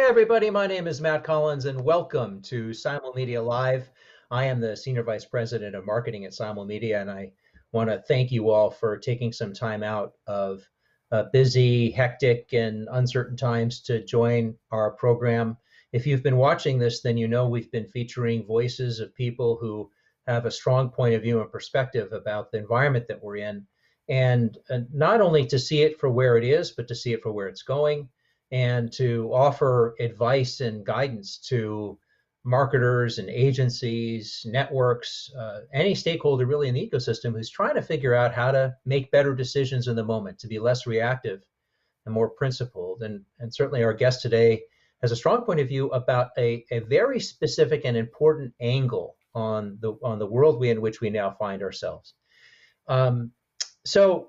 Hey everybody, my name is Matt Collins and welcome to Simulmedia Live. I am the Senior Vice President of Marketing at Simulmedia, and I want to thank you all for taking some time out of busy, hectic, and uncertain times to join our program. If you've been watching this, then you know we've been featuring voices of people who have a strong point of view and perspective about the environment that we're in, and not only to see it for where it is, but to see it for where it's going and to offer advice and guidance to marketers and agencies, networks, any stakeholder really in the ecosystem who's trying to figure out how to make better decisions in the moment, to be less reactive and more principled. And certainly our guest today has a strong point of view about a very specific and important angle on the world in which we now find ourselves. So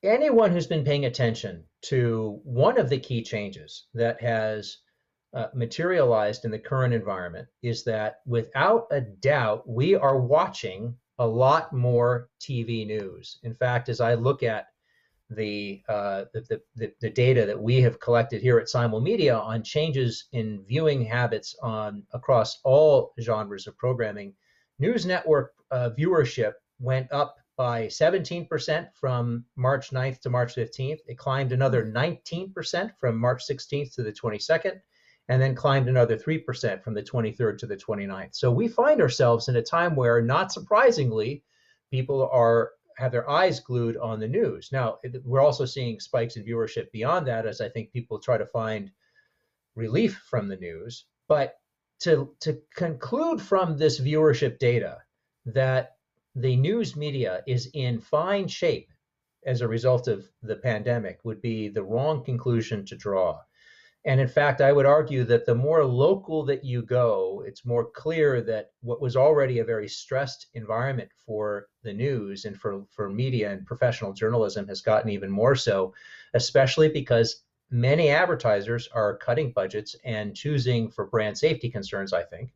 anyone who's been paying attention to one of the key changes that has materialized in the current environment is that without a doubt, we are watching a lot more TV news. In fact, as I look at the data that we have collected here at Simulmedia on changes in viewing habits across all genres of programming, news network viewership went up by 17% from March 9th to March 15th. It climbed another 19% from March 16th to the 22nd, and then climbed another 3% from the 23rd to the 29th. So we find ourselves in a time where, not surprisingly, people have their eyes glued on the news. Now, we're also seeing spikes in viewership beyond that, as I think people try to find relief from the news. But to conclude from this viewership data that the news media is in fine shape as a result of the pandemic would be the wrong conclusion to draw. And in fact, I would argue that the more local that you go, it's more clear that what was already a very stressed environment for the news and for media and professional journalism has gotten even more so, especially because many advertisers are cutting budgets and choosing, for brand safety concerns, I think,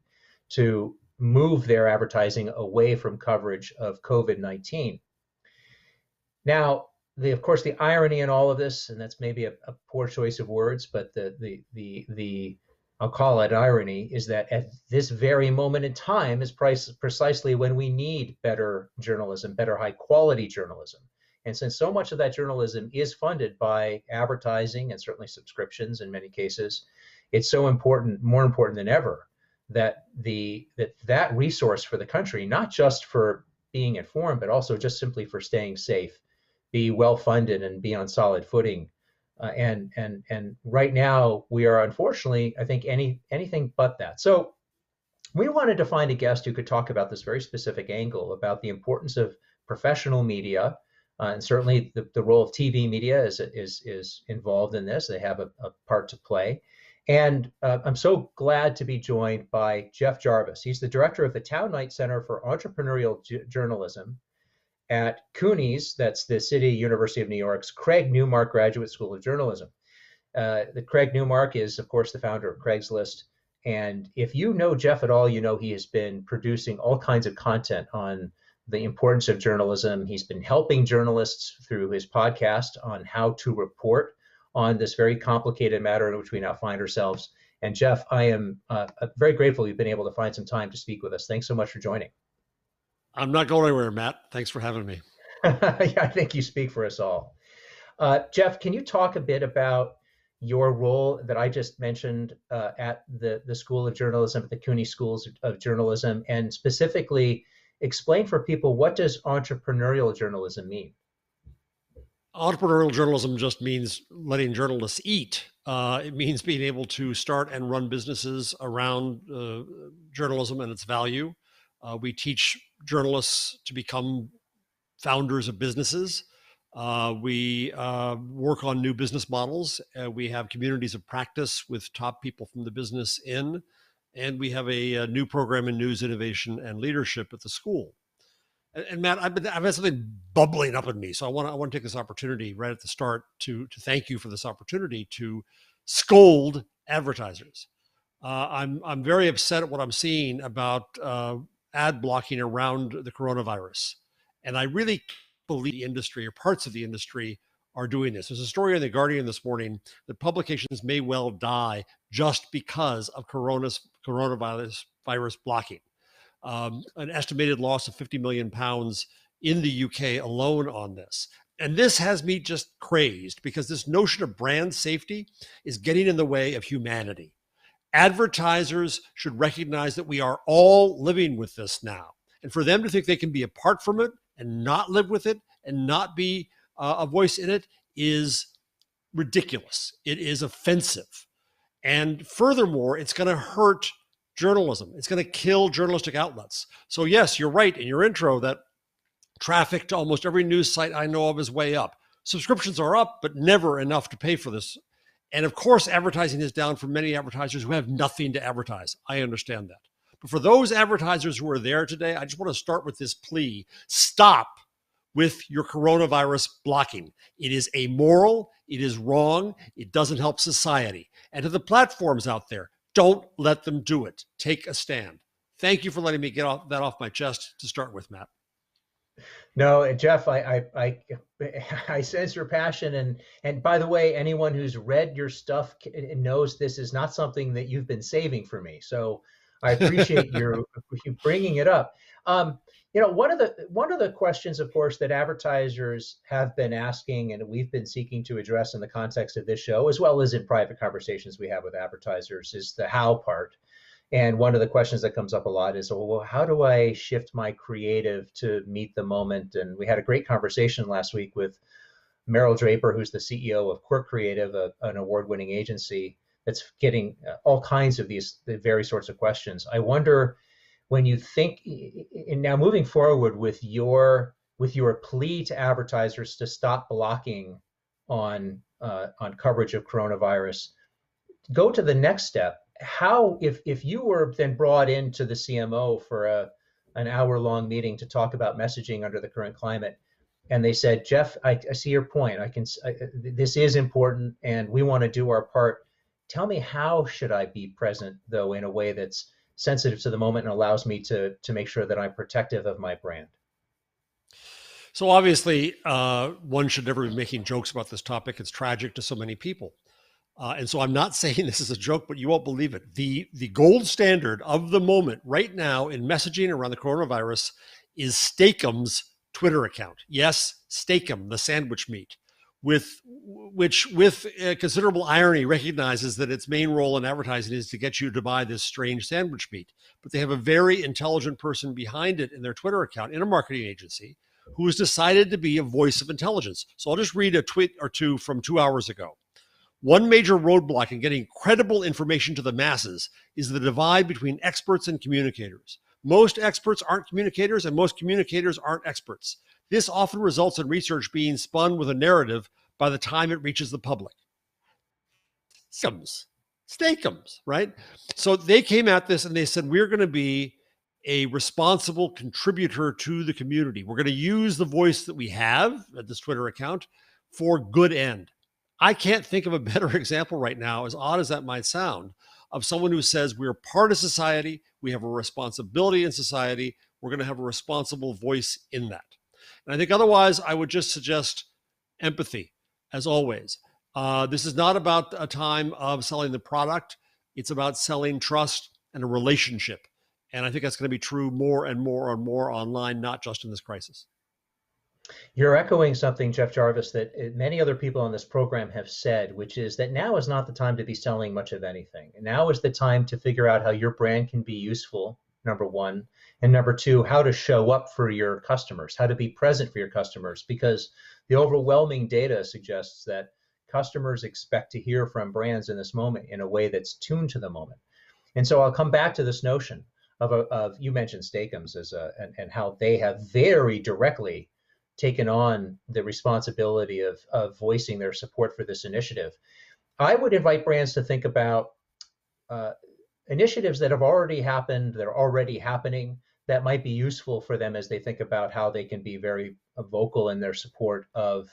to move their advertising away from coverage of COVID-19. Now, of course, the irony in all of this, and that's maybe a poor choice of words, but the I'll call it irony, is that at this very moment in time is precisely when we need better journalism, better high quality journalism. And since so much of that journalism is funded by advertising and certainly subscriptions in many cases, it's so important, more important than ever, that that resource for the country, not just for being informed, but also just simply for staying safe, be well funded and be on solid footing. And right now we are, unfortunately, I think anything but that. So we wanted to find a guest who could talk about this very specific angle about the importance of professional media, and certainly the role of TV media is involved in this. They have a part to play. And I'm so glad to be joined by Jeff Jarvis. He's the director of the Town Knight Center for Entrepreneurial Journalism at CUNY's, that's the City University of New York's Craig Newmark Graduate School of Journalism. The Craig Newmark is, of course, the founder of Craigslist. And if you know Jeff at all, you know he has been producing all kinds of content on the importance of journalism. He's been helping journalists through his podcast on how to report on this very complicated matter in which we now find ourselves. And Jeff, I am very grateful you've been able to find some time to speak with us. Thanks so much for joining. I'm not going anywhere, Matt. Thanks for having me. Yeah, I think you speak for us all. Jeff, can you talk a bit about your role that I just mentioned at the School of Journalism, at the CUNY Schools of Journalism, and specifically explain for people, what does entrepreneurial journalism mean? Entrepreneurial journalism just means letting journalists eat. It means being able to start and run businesses around journalism and its value. We teach journalists to become founders of businesses. We work on new business models. We have communities of practice with top people from the business in, and we have a new program in news innovation and leadership at the school. And Matt, I've had something bubbling up in me, so I want to take this opportunity right at the start to thank you for this opportunity to scold advertisers. I'm very upset at what I'm seeing about ad blocking around the coronavirus, and I really believe the industry or parts of the industry are doing this. There's a story in The Guardian this morning that publications may well die just because of coronavirus blocking. An estimated loss of 50 million pounds in the UK alone on this. And this has me just crazed because this notion of brand safety is getting in the way of humanity. Advertisers should recognize that we are all living with this now. And for them to think they can be apart from it and not live with it and not be a voice in it is ridiculous. It is offensive. And furthermore, it's going to hurt journalism. It's going to kill journalistic outlets. So yes, you're right in your intro that traffic to almost every news site I know of is way up. Subscriptions are up, but never enough to pay for this. And of course, advertising is down for many advertisers who have nothing to advertise. I understand that. But for those advertisers who are there today, I just want to start with this plea. Stop with your coronavirus blocking. It is amoral. It is wrong. It doesn't help society. And to the platforms out there, don't let them do it. Take a stand. Thank you for letting me get that off my chest to start with, Matt. No, Jeff, I sense your passion, and by the way, anyone who's read your stuff knows this is not something that you've been saving for me. So I appreciate you bringing it up. One of the questions, of course, that advertisers have been asking, and we've been seeking to address in the context of this show, as well as in private conversations we have with advertisers, is the how part. And one of the questions that comes up a lot is, well, how do I shift my creative to meet the moment? And we had a great conversation last week with Meryl Draper, who's the CEO of Quirk Creative, an award-winning agency that's getting all kinds of the very sorts of questions. I wonder, when you think, and now moving forward with your plea to advertisers to stop blocking on coverage of coronavirus, go to the next step. How, if you were then brought into the CMO for an hour-long meeting to talk about messaging under the current climate, and they said, Jeff, I see your point. This is important, and we want to do our part. Tell me, how should I be present, though, in a way that's sensitive to the moment and allows me to make sure that I'm protective of my brand? So obviously, one should never be making jokes about this topic. It's tragic to so many people. And so I'm not saying this is a joke, but you won't believe it. The gold standard of the moment right now in messaging around the coronavirus is Steakum's Twitter account. Yes, Steakum, the sandwich meat, which with considerable irony recognizes that its main role in advertising is to get you to buy this strange sandwich meat. But they have a very intelligent person behind it in their Twitter account in a marketing agency who has decided to be a voice of intelligence. So I'll just read a tweet or two from 2 hours ago. One major roadblock in getting credible information to the masses is the divide between experts and communicators. Most experts aren't communicators, and most communicators aren't experts. This often results in research being spun with a narrative by the time it reaches the public. Steakums, right? So they came at this and they said, we're going to be a responsible contributor to the community. We're going to use the voice that we have at this Twitter account for good end. I can't think of a better example right now, as odd as that might sound, of someone who says we're part of society, we have a responsibility in society, we're going to have a responsible voice in that. And I think otherwise, I would just suggest empathy, as always. This is not about a time of selling the product. It's about selling trust and a relationship. And I think that's going to be true more and more and more online, not just in this crisis. You're echoing something, Jeff Jarvis, that many other people on this program have said, which is that now is not the time to be selling much of anything. Now is the time to figure out how your brand can be useful, number one, and number two, how to show up for your customers, how to be present for your customers, because the overwhelming data suggests that customers expect to hear from brands in this moment in a way that's tuned to the moment. And so I'll come back to this notion of you mentioned Steakums and how they have very directly taken on the responsibility of voicing their support for this initiative. I would invite brands to think about initiatives that have already happened, that are already happening, that might be useful for them as they think about how they can be very vocal in their support of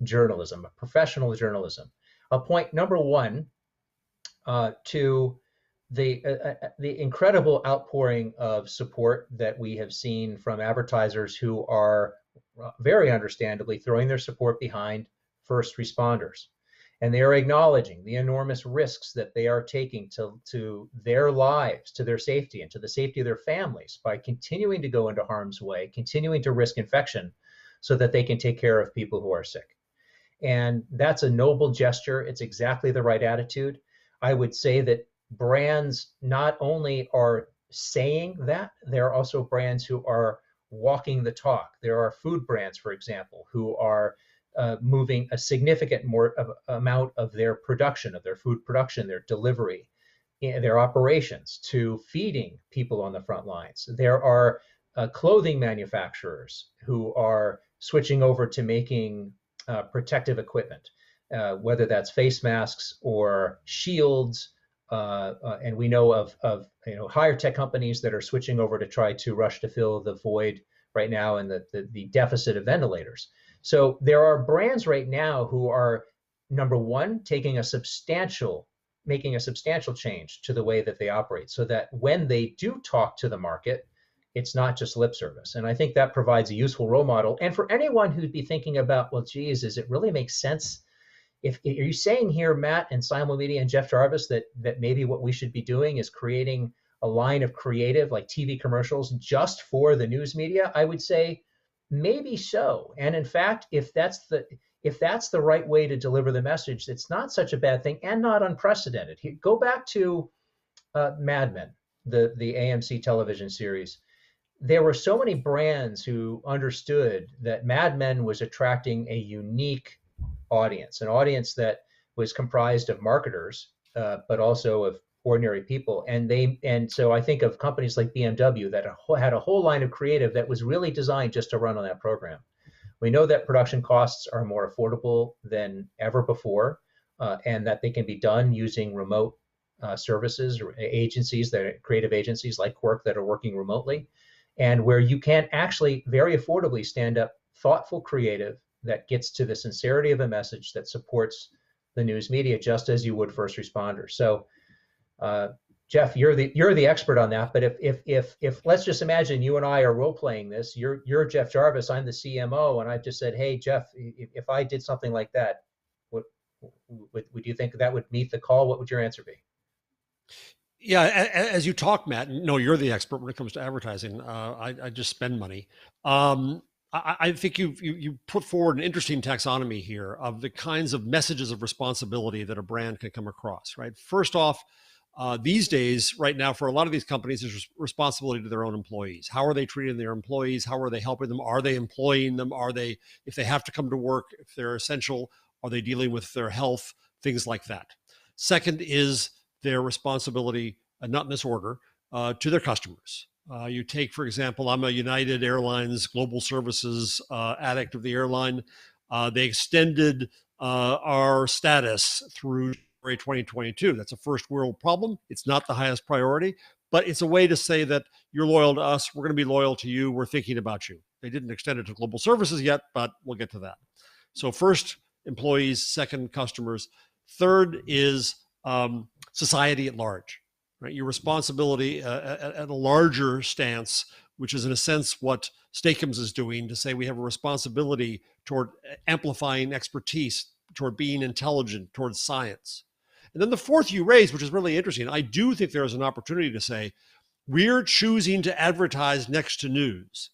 journalism, professional journalism. Point number one, to the incredible outpouring of support that we have seen from advertisers who are very understandably throwing their support behind first responders. And they are acknowledging the enormous risks that they are taking to their lives, to their safety, and to the safety of their families by continuing to go into harm's way, continuing to risk infection so that they can take care of people who are sick. And that's a noble gesture. It's exactly the right attitude. I would say that brands not only are saying that, there are also brands who are walking the talk. There are food brands, for example, who are moving a significant more amount of their production, of their food production, their delivery, their operations to feeding people on the front lines. There are clothing manufacturers who are switching over to making protective equipment, whether that's face masks or shields. And we know of higher tech companies that are switching over to try to rush to fill the void right now in the deficit of ventilators. So there are brands right now who are, number one, making a substantial change to the way that they operate so that when they do talk to the market, it's not just lip service. And I think that provides a useful role model. And for anyone who'd be thinking about, well, geez, does it really make sense? Are you saying here, Matt and Simulmedia and Jeff Jarvis, that maybe what we should be doing is creating a line of creative like TV commercials just for the news media? I would say maybe so. And in fact, if that's the right way to deliver the message, it's not such a bad thing and not unprecedented. Go back to Mad Men, the AMC television series. There were so many brands who understood that Mad Men was attracting a unique audience, an audience that was comprised of marketers, but also of ordinary people. And so I think of companies like BMW that had a whole line of creative that was really designed just to run on that program. We know that production costs are more affordable than ever before, and that they can be done using remote services or agencies, creative agencies like Quirk that are working remotely, and where you can actually very affordably stand up thoughtful creative that gets to the sincerity of a message that supports the news media just as you would first responders. So, Jeff, you're the expert on that. But if let's just imagine you and I are role playing this. You're Jeff Jarvis, I'm the CMO, and I've just said, hey, Jeff, if I did something like that, what would you think that would meet the call? What would your answer be? Yeah, as you talk, Matt, no, you're the expert when it comes to advertising. I just spend money. I think you put forward an interesting taxonomy here of the kinds of messages of responsibility that a brand can come across, right? First off, these days, right now, for a lot of these companies, there's responsibility to their own employees. How are they treating their employees? How are they helping them? Are they employing them? If they have to come to work, if they're essential, are they dealing with their health? Things like that. Second is their responsibility, not in this order, to their customers. You take, for example, I'm a United Airlines Global Services addict of the airline. They extended our status through January 2022. That's a first world problem. It's not the highest priority, but it's a way to say that you're loyal to us. We're going to be loyal to you. We're thinking about you. They didn't extend it to global services yet, but we'll get to that. So first, employees. Second, customers. Third is society at large, right? Your responsibility at a larger stance, which is in a sense what Steakums is doing, to say we have a responsibility toward amplifying expertise, toward being intelligent, towards science. And then the fourth you raised, which is really interesting, I do think there is an opportunity to say, we're choosing to advertise next to news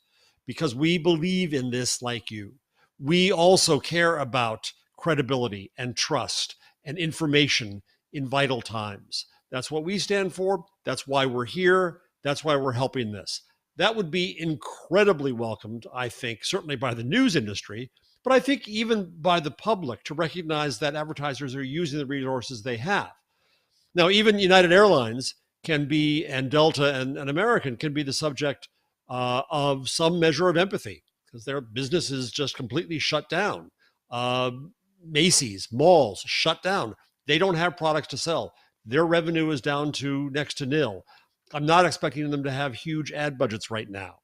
because we believe in this like you. We also care about credibility and trust and information in vital times. That's what we stand for. That's why we're here. That's why we're helping this. That would be incredibly welcomed, I think, certainly by the news industry, but I think even by the public, to recognize that advertisers are using the resources they have. Now, even United Airlines can be, and Delta and American can be the subject of some measure of empathy because their business is just completely shut down. Macy's, malls, shut down. They don't have products to sell. Their revenue is down to next to nil. I'm not expecting them to have huge ad budgets right now.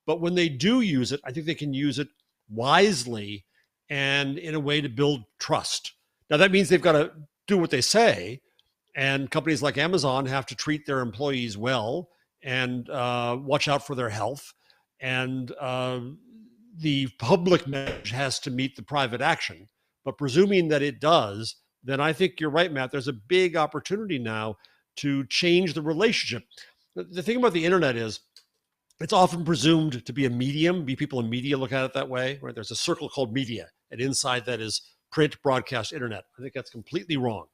But when they do use it, I think they can use it wisely and in a way to build trust. Now, that means they've got to do what they say. And companies like Amazon have to treat their employees well and watch out for their health and the public message has to meet the private action. But presuming that it does, then I think you're right, Matt. There's a big opportunity now to change the relationship. The thing about the internet is it's often presumed to be a medium. People in media look at it that way, right? There's a circle called media, and inside that is print, broadcast, internet. I think that's completely wrong.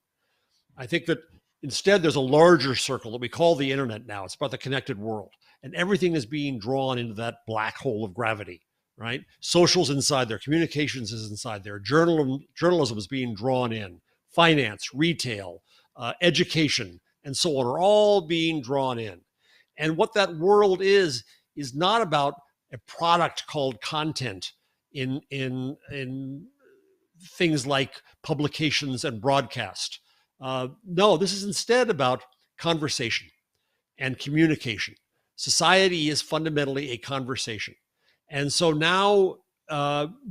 I think that instead there's a larger circle that we call the internet now. It's about the connected world, and everything is being drawn into that black hole of gravity, right? Social's inside there, communications is inside there, journalism is being drawn in, finance, retail, education, and so on are all being drawn in. And what that world is not about a product called content in things like publications and broadcast. No, this is instead about conversation and communication. Society is fundamentally a conversation. And so now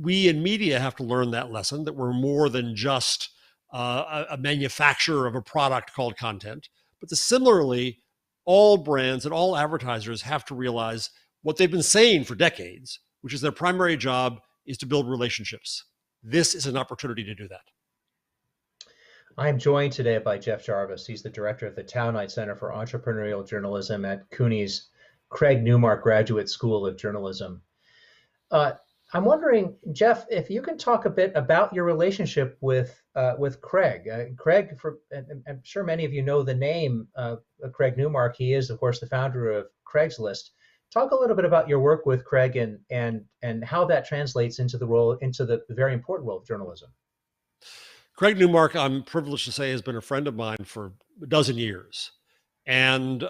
we in media have to learn that lesson, that we're more than just a manufacturer of a product called content. But similarly, all brands and all advertisers have to realize what they've been saying for decades, which is their primary job is to build relationships. This is an opportunity to do that. I'm joined today by Jeff Jarvis. He's the director of the Townite Center for Entrepreneurial Journalism at CUNY's Craig Newmark Graduate School of Journalism. I'm wondering, Jeff, if you can talk a bit about your relationship with Craig. Craig, I'm sure many of you know the name Craig Newmark. He is, of course, the founder of Craigslist. Talk a little bit about your work with Craig and how that translates into the very important role of journalism. Craig Newmark, I'm privileged to say, has been a friend of mine for a dozen years. And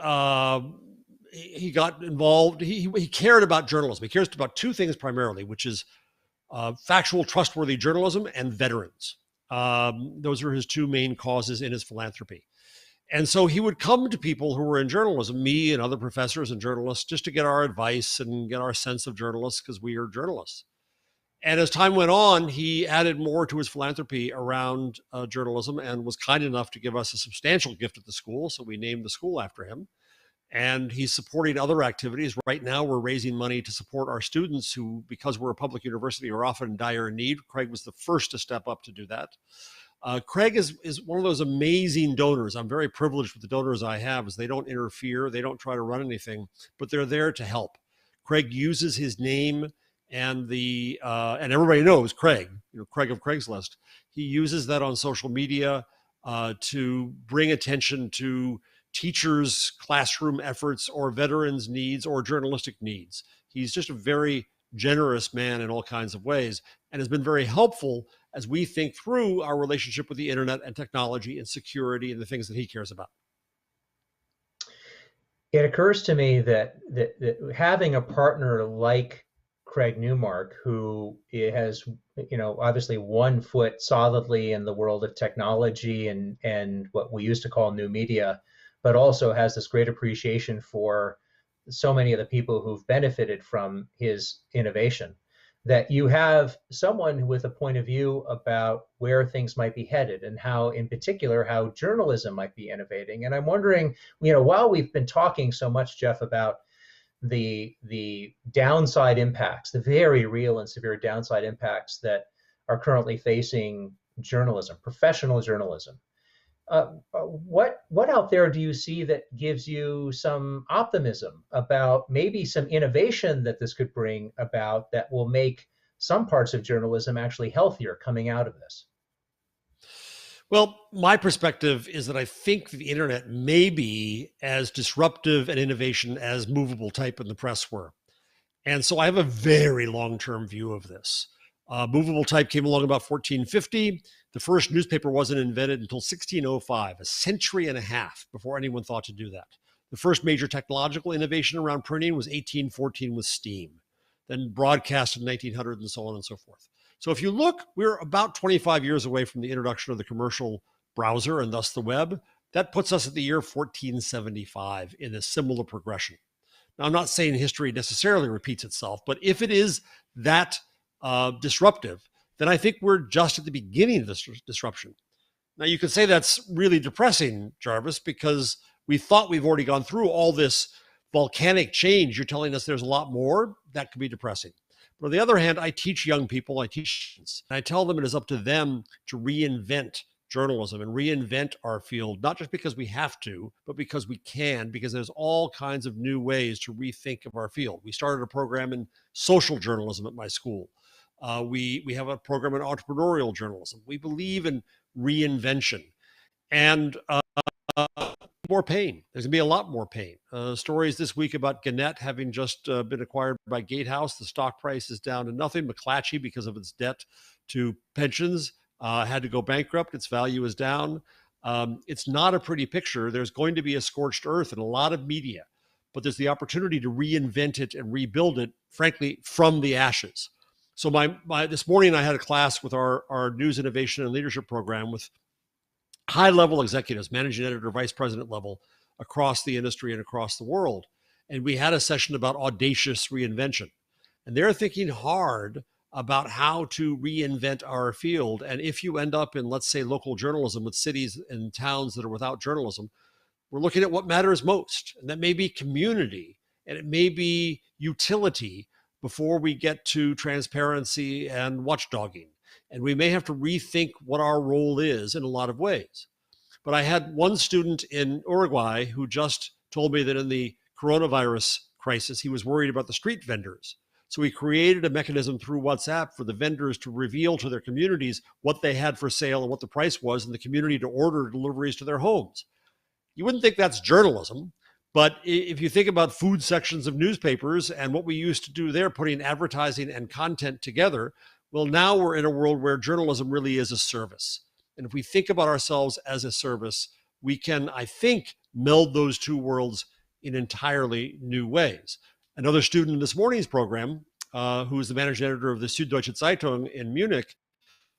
he got involved. He cared about journalism. He cares about two things primarily, which is factual, trustworthy journalism and veterans. Those are his two main causes in his philanthropy. And so he would come to people who were in journalism, me and other professors and journalists, just to get our advice and get our sense of journalists, because we are journalists. And as time went on, he added more to his philanthropy around journalism and was kind enough to give us a substantial gift at the school. So we named the school after him. And he's supporting other activities. Right now, we're raising money to support our students who, because we're a public university, are often in dire need. Craig was the first to step up to do that. Craig is one of those amazing donors. I'm very privileged with the donors I have, as they don't interfere. They don't try to run anything, but they're there to help. Craig uses his name and and everybody knows Craig, Craig of Craigslist. He uses that on social media to bring attention to teachers' classroom efforts or veterans' needs or journalistic needs. He's just a very generous man in all kinds of ways and has been very helpful as we think through our relationship with the internet and technology and security and the things that he cares about. It occurs to me that having a partner like Craig Newmark, who has, obviously 1 foot solidly in the world of technology and what we used to call new media, but also has this great appreciation for so many of the people who've benefited from his innovation, that you have someone with a point of view about where things might be headed and how, in particular, how journalism might be innovating. And I'm wondering, while we've been talking so much, Jeff, about the downside impacts, the very real and severe downside impacts that are currently facing journalism, professional journalism, what out there do you see that gives you some optimism about maybe some innovation that this could bring about that will make some parts of journalism actually healthier coming out of this? Well, my perspective is that I think the internet may be as disruptive and innovation as movable type in the press were. And so I have a very long-term view of this. Movable type came along about 1450. The first newspaper wasn't invented until 1605, a century and a half before anyone thought to do that. The first major technological innovation around printing was 1814 with steam, then broadcast in 1900 and so on and so forth. So if you look, we're about 25 years away from the introduction of the commercial browser and thus the web. That puts us at the year 1475 in a similar progression. Now, I'm not saying history necessarily repeats itself, but if it is that disruptive, then I think we're just at the beginning of this disruption. Now, you could say that's really depressing, Jarvis, because we thought we've already gone through all this volcanic change. You're telling us there's a lot more. That could be depressing. But on the other hand, I teach young people, I teach students, and I tell them it is up to them to reinvent journalism and reinvent our field, not just because we have to, but because we can, because there's all kinds of new ways to rethink of our field. We started a program in social journalism at my school. We have a program in entrepreneurial journalism. We believe in reinvention. And more pain. There's going to be a lot more pain. Stories this week about Gannett having just been acquired by Gatehouse. The stock price is down to nothing. McClatchy, because of its debt to pensions, had to go bankrupt. Its value is down. It's not a pretty picture. There's going to be a scorched earth in a lot of media, but there's the opportunity to reinvent it and rebuild it, frankly, from the ashes. So this morning I had a class with our news innovation and leadership program with high-level executives, managing editor, vice president level, across the industry and across the world. And we had a session about audacious reinvention. And they're thinking hard about how to reinvent our field. And if you end up in, let's say, local journalism with cities and towns that are without journalism, we're looking at what matters most. And that may be community, and it may be utility before we get to transparency and watchdogging. And we may have to rethink what our role is in a lot of ways. But I had one student in Uruguay who just told me that in the coronavirus crisis, he was worried about the street vendors. So he created a mechanism through WhatsApp for the vendors to reveal to their communities what they had for sale and what the price was, and the community to order deliveries to their homes. You wouldn't think that's journalism, but if you think about food sections of newspapers and what we used to do there, putting advertising and content together, well, now we're in a world where journalism really is a service. And if we think about ourselves as a service, we can, I think, meld those two worlds in entirely new ways. Another student in this morning's program, who is the managing editor of the Süddeutsche Zeitung in Munich,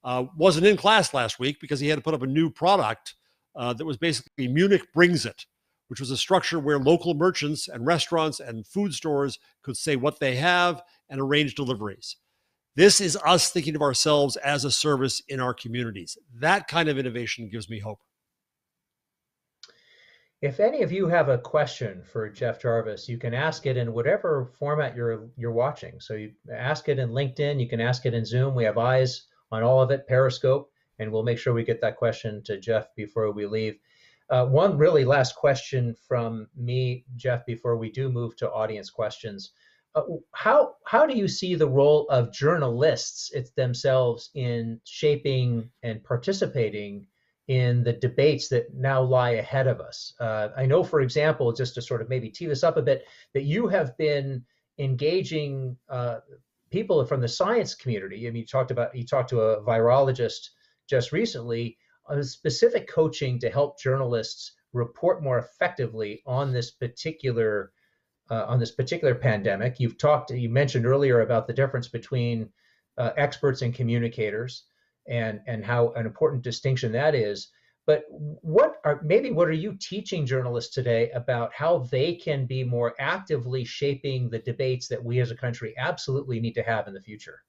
wasn't in class last week because he had to put up a new product that was basically Munich Brings It, which was a structure where local merchants and restaurants and food stores could say what they have and arrange deliveries. This is us thinking of ourselves as a service in our communities. That kind of innovation gives me hope. If any of you have a question for Jeff Jarvis, you can ask it in whatever format you're watching. So you ask it in LinkedIn, you can ask it in Zoom. We have eyes on all of it, Periscope, and we'll make sure we get that question to Jeff before we leave. One really last question from me, Jeff, before we do move to audience questions. How do you see the role of journalists themselves in shaping and participating in the debates that now lie ahead of us? I know, for example, just to sort of maybe tee this up a bit, that you have been engaging people from the science community. I mean, you talked to a virologist just recently on specific coaching to help journalists report more effectively on this particular pandemic. You mentioned earlier about the difference between experts and communicators, and how an important distinction that is. But what are you teaching journalists today about how they can be more actively shaping the debates that we as a country absolutely need to have in the future?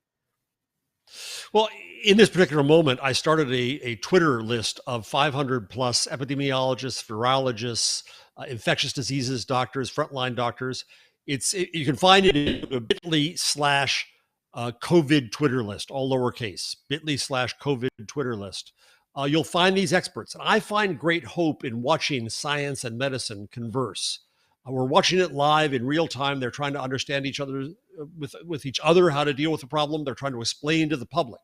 Well, in this particular moment, I started a Twitter list of 500 plus epidemiologists, virologists, infectious diseases doctors, frontline doctors. You can find it in bit.ly/COVID Twitter list, all lowercase, bit.ly/COVID Twitter list. You'll find these experts. And I find great hope in watching science and medicine converse. We're watching it live in real time. They're trying to understand each other with each other, how to deal with the problem. They're trying to explain to the public.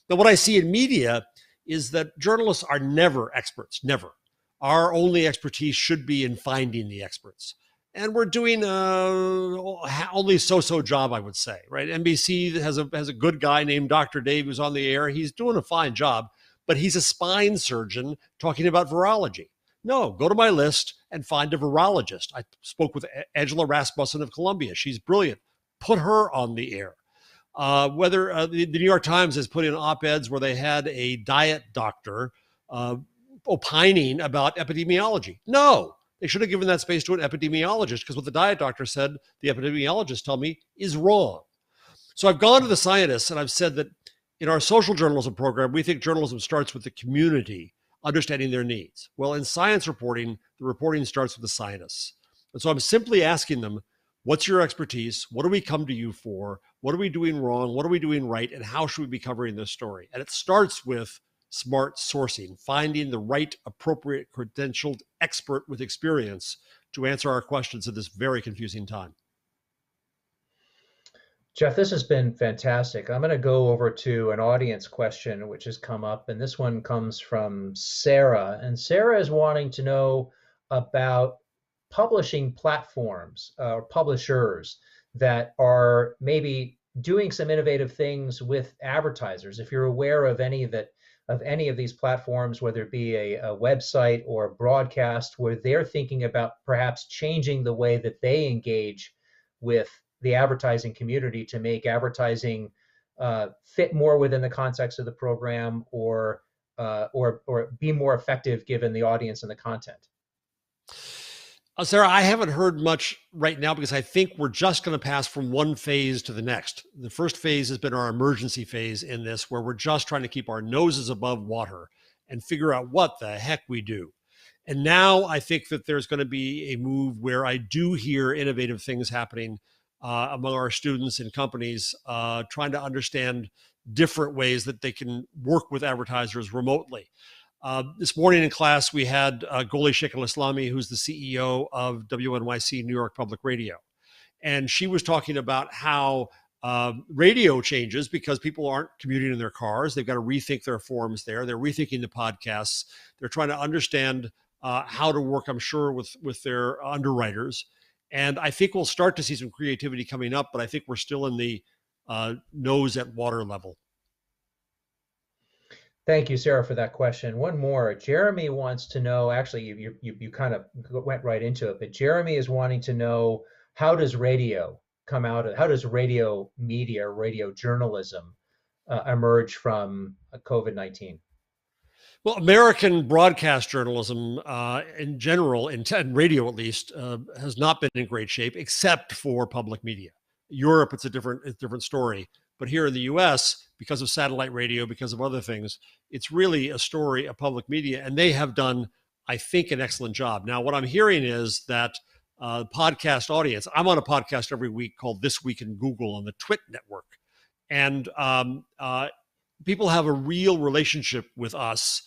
Now, what I see in media is that journalists are never experts, never. Our only expertise should be in finding the experts. And we're doing only so-so job, I would say, right? NBC has a good guy named Dr. Dave who's on the air. He's doing a fine job, but he's a spine surgeon talking about virology. No, go to my list and find a virologist. I spoke with Angela Rasmussen of Columbia. She's brilliant. Put her on the air. The New York Times has put in op-eds where they had a diet doctor opining about epidemiology. No, they should have given that space to an epidemiologist, because what the diet doctor said, the epidemiologists tell me, is wrong. So I've gone to the scientists and I've said that in our social journalism program, we think journalism starts with the community understanding their needs. Well, in science reporting, the reporting starts with the scientists. And so I'm simply asking them, what's your expertise? What do we come to you for? What are we doing wrong? What are we doing right? And how should we be covering this story? And it starts with smart sourcing, finding the right, appropriate, credentialed expert with experience to answer our questions at this very confusing time. Jeff, this has been fantastic. I'm going to go over to an audience question which has come up, and this one comes from Sarah. And Sarah is wanting to know about publishing platforms or publishers that are maybe doing some innovative things with advertisers. If you're aware of any of these platforms, whether it be a website or a broadcast, where they're thinking about perhaps changing the way that they engage with the advertising community to make advertising fit more within the context of the program, or be more effective given the audience and the content. Sarah, I haven't heard much right now because I think we're just going to pass from one phase to the next. The first phase has been our emergency phase in this, where we're just trying to keep our noses above water and figure out what the heck we do. And now I think that there's going to be a move where I do hear innovative things happening among our students and companies trying to understand different ways that they can work with advertisers remotely. This morning in class, we had Goli Sheikh al-Islami, who's the CEO of WNYC, New York Public Radio. And she was talking about how radio changes because people aren't commuting in their cars. They've got to rethink their forms there. They're rethinking the podcasts. They're trying to understand how to work, I'm sure, with their underwriters. And I think we'll start to see some creativity coming up, but I think we're still in the nose at water level. Thank you, Sarah, for that question. One more. Jeremy wants to know, actually, you kind of went right into it, but Jeremy is wanting to know, how does radio how does radio media, radio journalism emerge from COVID-19? Well, American broadcast journalism in general, in radio at least, has not been in great shape, except for public media. Europe, it's a different story. But here in the US, because of satellite radio, because of other things, it's really a story of public media. And they have done, I think, an excellent job. Now, what I'm hearing is that podcast audience, I'm on a podcast every week called This Week in Google on the Twit network. And people have a real relationship with us,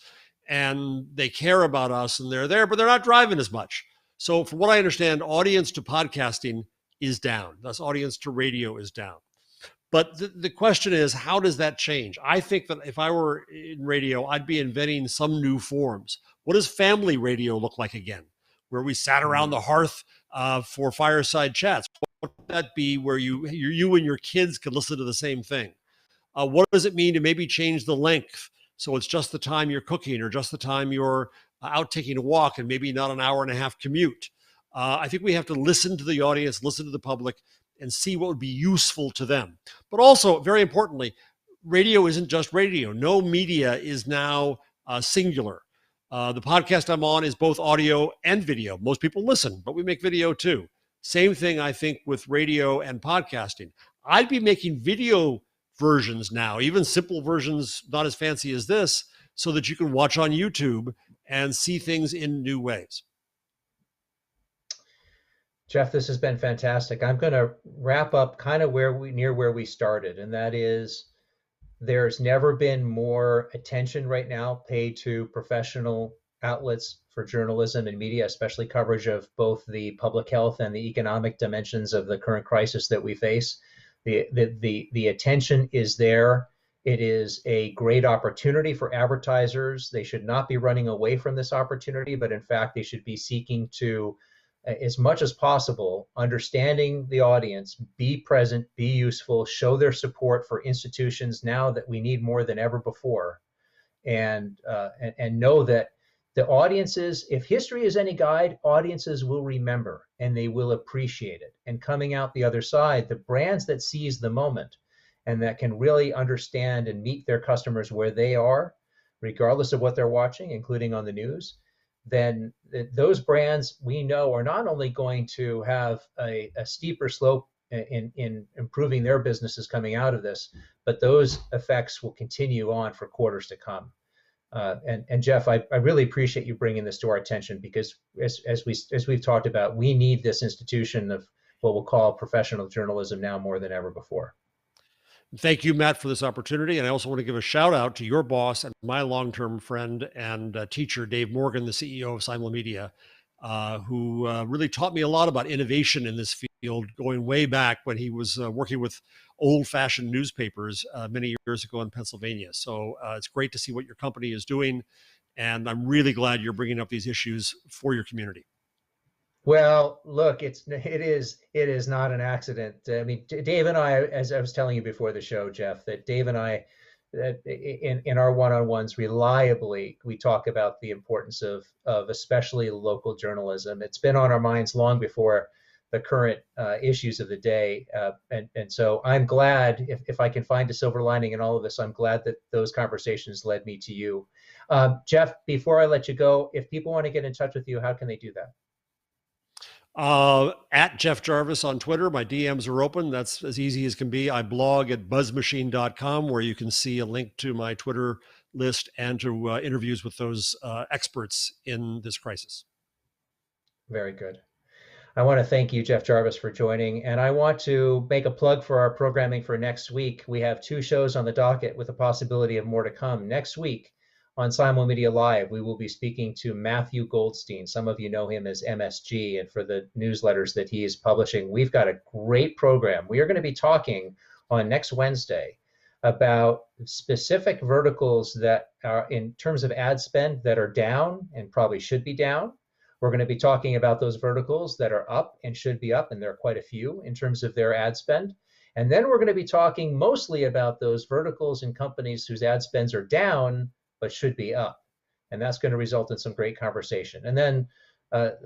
and they care about us, and they're there, but they're not driving as much. So from what I understand, audience to podcasting is down. Thus, audience to radio is down. But the question is, how does that change? I think that if I were in radio, I'd be inventing some new forms. What does family radio look like again? Where we sat around the hearth for fireside chats. What would that be where you and your kids could listen to the same thing? What does it mean to maybe change the length? So it's just the time you're cooking or just the time you're out taking a walk and maybe not an hour and a half commute. I think we have to listen to the audience, listen to the public, and see what would be useful to them. But also, very importantly, radio isn't just radio. No media is now singular. The podcast I'm on is both audio and video. Most people listen, but we make video too. Same thing, I think, with radio and podcasting. I'd be making video versions now, even simple versions, not as fancy as this, so that you can watch on YouTube and see things in new ways. Jeff, this has been fantastic. I'm going to wrap up kind of where we started, and that is, there's never been more attention right now paid to professional outlets for journalism and media, especially coverage of both the public health and the economic dimensions of the current crisis that we face. The attention is there. It is a great opportunity for advertisers. They should not be running away from this opportunity, but in fact, they should be seeking to, as much as possible, understanding the audience, be present, be useful, show their support for institutions now that we need more than ever before, and know that the audiences, if history is any guide, audiences will remember and they will appreciate it. And coming out the other side, the brands that seize the moment and that can really understand and meet their customers where they are, regardless of what they're watching, including on the news, then those brands, we know, are not only going to have a steeper slope in improving their businesses coming out of this, but those effects will continue on for quarters to come. And Jeff, I really appreciate you bringing this to our attention, because as we've talked about, we need this institution of what we'll call professional journalism now more than ever before. Thank you, Matt, for this opportunity. And I also want to give a shout out to your boss and my long term friend and teacher, Dave Morgan, the CEO of Simulmedia, who really taught me a lot about innovation in this field, going way back when he was working with old fashioned newspapers many years ago in Pennsylvania. So it's great to see what your company is doing. And I'm really glad you're bringing up these issues for your community. Well, look, it is not an accident. I mean, Dave and I, as I was telling you before the show, Jeff, that Dave and I, in our one-on-ones, reliably we talk about the importance of especially local journalism. It's been on our minds long before the current issues of the day, and so I'm glad if I can find a silver lining in all of this. I'm glad that those conversations led me to you, Jeff. Before I let you go, if people want to get in touch with you, how can they do that? At Jeff Jarvis on Twitter. My DMs are open. That's as easy as can be. I blog at buzzmachine.com, where you can see a link to my Twitter list and to interviews with those experts in this crisis. Very good. I want to thank you, Jeff Jarvis, for joining. And I want to make a plug for our programming for next week. We have two shows on the docket with the possibility of more to come. Next week on Simulmedia Live, we will be speaking to Matthew Goldstein. Some of you know him as MSG, and for the newsletters that he is publishing. We've got a great program. We are going to be talking on next Wednesday about specific verticals that are, in terms of ad spend, that are down and probably should be down. We're going to be talking about those verticals that are up and should be up, and there are quite a few in terms of their ad spend. And then we're going to be talking mostly about those verticals and companies whose ad spends are down but should be up. And that's going to result in some great conversation. And then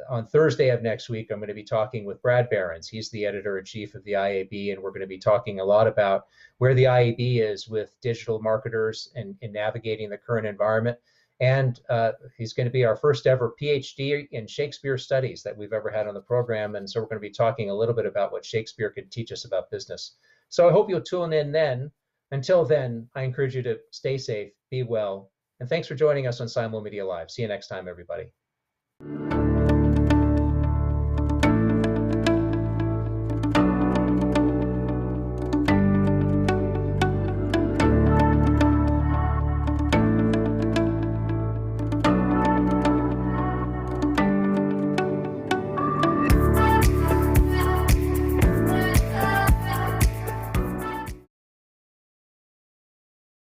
on Thursday of next week, I'm going to be talking with Brad Behrens. He's the editor-in-chief of the IAB, and we're going to be talking a lot about where the IAB is with digital marketers and in navigating the current environment. And he's going to be our first ever PhD in Shakespeare studies that we've ever had on the program. And so we're going to be talking a little bit about what Shakespeare could teach us about business. So I hope you'll tune in then. Until then, I encourage you to stay safe, be well, and thanks for joining us on Simulmedia Live. See you next time, everybody.